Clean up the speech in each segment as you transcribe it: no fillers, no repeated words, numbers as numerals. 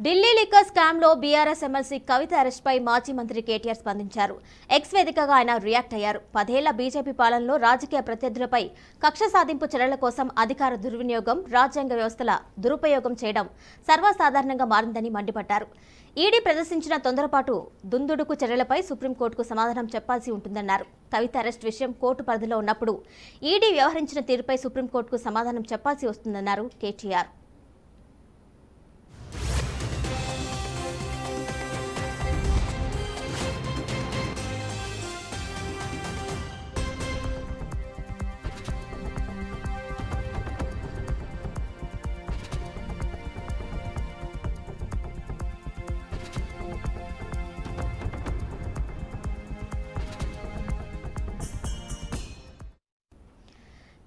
Delhi liquor scam లో BRS MLC కవిత arrest పై మాజీ మంత్రి కేటీఆర్ స్పందించారు. ఎక్స్ వేదికగా ఆయన రియాక్ట్ అయ్యారు. 10 ఏళ్ల బీజేపీ పాలనలో రాజకీయ ప్రత్యర్థులపై కక్ష సాధింపు చర్యల కోసం అధికార దుర్వినియోగం, రాజ్యాంగ వ్యవస్థల దురుపయోగం చేయడం సర్వసాధారణంగా మారిందని మండిపడ్డారు. ఈడీ ప్రదర్శించిన తొందరపాటు దుందుడుకు చర్యలపై సుప్రీంకోర్టుకు సమాధానం చెప్పాల్సి ఉంటుందన్నారు. కవిత అరెస్ట్ విషయం కోర్టు పరిధిలో ఉన్నప్పుడు ఈడీ వ్యవహరించిన తీరుపై సుప్రీంకోర్టుకు సమాధానం చెప్పాల్సి వస్తుందన్నారు కేటీఆర్.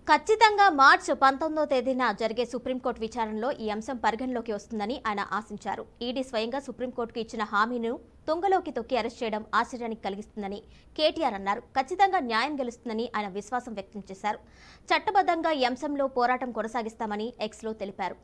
ఖచ్చితంగా మార్చి 19వ తేదీన జరిగే సుప్రీంకోర్టు విచారణలో ఈ అంశం పరిగణలోకి వస్తుందని ఆయన ఆశించారు. ఈడీ స్వయంగా సుప్రీంకోర్టుకు ఇచ్చిన హామీను తుంగలోకి తొక్కి అరెస్ట్ చేయడం ఆశ్చర్యానికి కలిగిస్తుందని కేటీఆర్ అన్నారు. ఖచ్చితంగా న్యాయం గెలుస్తుందని ఆయన విశ్వాసం వ్యక్తం చేశారు. చట్టబద్ధంగా ఈ అంశంలో పోరాటం కొనసాగిస్తామని ఎక్స్లో తెలిపారు.